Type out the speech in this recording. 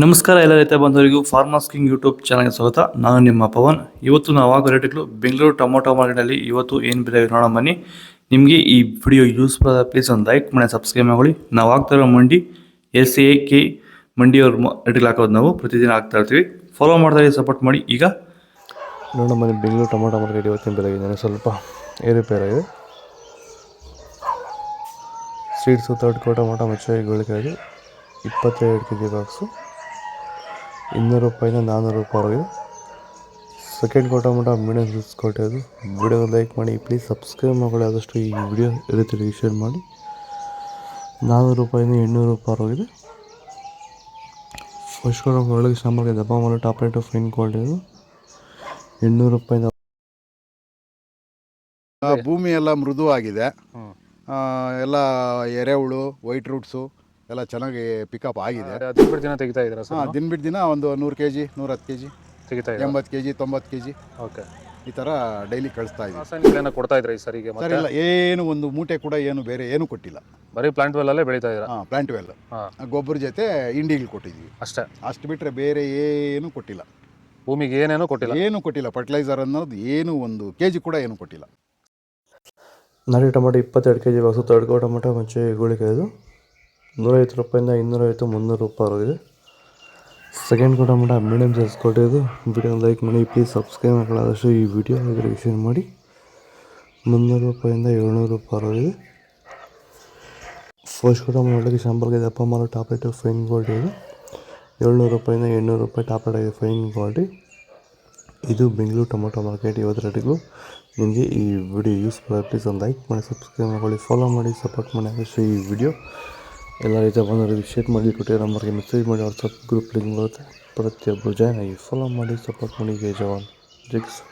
ನಮಸ್ಕಾರ ಎಲ್ಲ ರೈತ ಬಂಧುವರಿಗೂ ಫಾರ್ಮರ್ಸ್ ಕಿಂಗ್ ಯೂಟ್ಯೂಬ್ ಚಾನಲ್ಗೆ ಸ್ವಾಗತ. ನಾನು ನಿಮ್ಮ ಪವನ್. ಇವತ್ತು ನಾವು ಆಗೋ ರೇಟ್ಗಳು ಬೆಂಗಳೂರು ಟೊಮೊಟೊ ಮಾರ್ಕೆಟಲ್ಲಿ ಇವತ್ತು ಏನು ಬೆಲೆ ನೋಡೋಣ ಬನ್ನಿ. ನಿಮಗೆ ಈ ವಿಡಿಯೋ ಯೂಸ್ಫುಲ್ ಆದ ಪ್ಲೀಸ್ ಒಂದು ಲೈಕ್ ಮಾಡಿ ಸಬ್ಸ್ಕ್ರೈಬ್ ಮಾಡಿ. ನಾವು ಆಗ್ತಾ ಇರೋ ಮಂಡಿ SAK ಮಂಡಿಯವ್ರ ರೇಟ್ಗಳು ಹಾಕೋದು ನಾವು ಪ್ರತಿದಿನ ಆಗ್ತಾ ಇರ್ತೀವಿ. ಫಾಲೋ ಮಾಡ್ತಾ ಸಪೋರ್ಟ್ ಮಾಡಿ. ಈಗ ನೋಡೋಣ ಬನ್ನಿ, ಬೆಂಗಳೂರು ಟೊಮೊಟೊ ಮಾರ್ಕೆಟ್ ಇವತ್ತಿನ ಬೆಲೆಗೆ ಸ್ವಲ್ಪ ಏರುಪೇರಾಗಿದೆ. ಸೀಡ್ಸು ತರ್ಡ್ ಕೋಟ ಟೊಮೊಟೊ ಮಚ್ಚೆ ಗೋಳಿಕಾಯಿ 22 kg ಬಾಕ್ಸು 200 ರೂಪಾಯಿಂದ 400 ರೂಪಾಯಿವರೆಗಿದೆ. ಸೆಕೆಂಡ್ ಕೋಟ ಟೊಮೊಟೊ ಮೀಡಿಯಮ್ ಸೈಜ್ ಕೊಟ್ಟಿದ್ದು. ವಿಡಿಯೋ ಲೈಕ್ ಮಾಡಿ, ಪ್ಲೀಸ್ ಸಬ್ಸ್ಕ್ರೈಬ್ ಮಾಡಿ, ಆದಷ್ಟು ಈ ವಿಡಿಯೋ ರೀತಿ ಶೇರ್ ಮಾಡಿ. 400 ರೂಪಾಯಿಂದ 800 ರೂಪಾಯಿವರೆಗಿದೆ. ಫಸ್ಟ್ ಕೋಟ ಒಳಗೆ ಸಾಂಬಾರಿಗೆ ದಪ್ಪ ಮಾಡಿ ಟಾಪ್ ರೇಟು ಫೈನ್ ಕ್ವಾಲಿಟಿ ಇದು 800 ರೂಪಾಯಿಂದ. ಭೂಮಿ ಎಲ್ಲ ಮೃದುವಾಗಿದೆ, ಎಲ್ಲ ಎರೆಹುಳು, ವೈಟ್ ರೂಟ್ಸು ಎಲ್ಲ ಚೆನ್ನಾಗಿ ಪಿಕಪ್ ಆಗಿದೆ. ದಿನ ದಿನ ತೆಗಿತಾ ಇದ್ದೀರಾ ಸರ್? ದಿನ ಬಿಟ್ಟು ದಿನ ಒಂದು 100 kg 110 kg ತೆಗಿತಾ 80 kg 90 kg ಓಕೆ, ಈ ಥರ ಡೈಲಿ ಕಳಿಸ್ತಾ ಇದ್ದೀವಿ. ರಾಸಾಯನಿಕ ಕೊಡ್ತಾ ಇದ್ರಾ ಈ ಸರಿಗೆ? ಸರ್ ಇಲ್ಲ, ಏನು ಒಂದು ಮೂಟೆ ಕೂಡ ಏನು ಬೇರೆ ಏನು ಕೊಟ್ಟಿಲ್ಲ. ಬರೀ ಪ್ಲಾಂಟ್ ವೆಲ್ಲಲ್ಲೇ ಬೆಳೀತಾ ಇದ್ದೀರಾ? ಪ್ಲಾಂಟ್ ವೆಲ್ ಗೊಬ್ಬರ ಜೊತೆ ಇಂಡಿಗಳು ಕೊಟ್ಟಿದ್ದೀವಿ ಅಷ್ಟೇ. ಅಷ್ಟು ಬಿಟ್ಟರೆ ಬೇರೆ ಏನು ಕೊಟ್ಟಿಲ್ಲ. ಭೂಮಿಗೆ ಏನೇನೂ ಕೊಟ್ಟಿಲ್ಲ? ಏನು ಕೊಟ್ಟಿಲ್ಲ. ಫರ್ಟಿಲೈಸರ್ ಅನ್ನೋದು ಏನು ಒಂದು kg ಕೂಡ ಏನು ಕೊಟ್ಟಿಲ್ಲ. ನಾಟಿ ಟೊಮೊಟೊ 22 kg ಬಾಕ್ಸು ತರ್ಡ್ ಕೋಟ ಟೊಮೊಟೊ ಮಚ್ಚೆ ಗೋಳಿಕಾಯಿ ಇದು 150 ರೂಪಾಯಿಂದ 250 300 ರೂಪಾಯಿವರೆಗಿದೆ. ಸೆಕೆಂಡ್ ಕೋಟ ಟೊಮೊಟೊ ಮೀಡಿಯಮ್ ಸೈಜ್ ಕೊಟ್ಟಿದ್ದು. ವಿಡಿಯೋ ಲೈಕ್ ಮಾಡಿ, ಪ್ಲೀಸ್ ಸಬ್ಸ್ಕ್ರೈಬ್ ಮಾಡಿ, ಆದಷ್ಟು ಈ ವಿಡಿಯೋ ಶೇರ್ ಮಾಡಿ. 300 ರೂಪಾಯಿಂದ 700 ರೂಪಾಯಿವರೆಗಿದೆ. ಫಸ್ಟ್ ಕೋಟ ಒಳಗೆ ಶಾಂಪಲ್ಗೆ ದಪ್ಪ ಮಾರೋ ಟಾಪ್ ರೇಟು ಫೈನ್ ಕ್ವಾಲಿಟಿ ಇದು 700 ರೂಪಾಯಿಂದ 800 ರೂಪಾಯಿ ಟಾಪ್ ರೇಟ್ ಆಗಿದೆ ಫೈನ್ ಕ್ವಾಲಿಟಿ. ಇದು ಬೆಂಗಳೂರು ಟೊಮೊಟೊ ಮಾರ್ಕೆಟ್ ಇವತ್ತು ರೇಟ್ಗಳು. ನಿಮಗೆ ಈ ವಿಡಿಯೋ ಯೂಸ್ಫುಲ್ ಆಗಿ ಪ್ಲೀಸ್ ಒಂದು ಲೈಕ್ ಮಾಡಿ, ಸಬ್ಸ್ಕ್ರೈಬ್ ಮಾಡಿ, ಫಾಲೋ ಮಾಡಿ, ಸಪೋರ್ಟ್ ಮಾಡಿ. ಆದಷ್ಟು ಈ ವಿಡಿಯೋ ಎಲ್ಲ ರೀತಿಯ ಬಂದವರಿಗೆ ಶೇರ್ ಮಾಡಿ, ಕೊಟ್ಟಿರೋ ನಂಬರ್ಗೆ ಮೆಸೇಜ್ ಮಾಡಿ. ವಾಟ್ಸಪ್ ಗ್ರೂಪ್ ಲಿಂಕ್ ಬರುತ್ತೆ, ಪ್ರತಿಯೊಬ್ಬರು ಜಾಯ್ನ್ ಆಗಿ ಫಾಲೋ ಮಾಡಿ, ಸಪೋರ್ಟ್ ಮಾಡಿ. ಜೈ ಜವಾನ್, ಜೈ ಕಿಸಾನ್.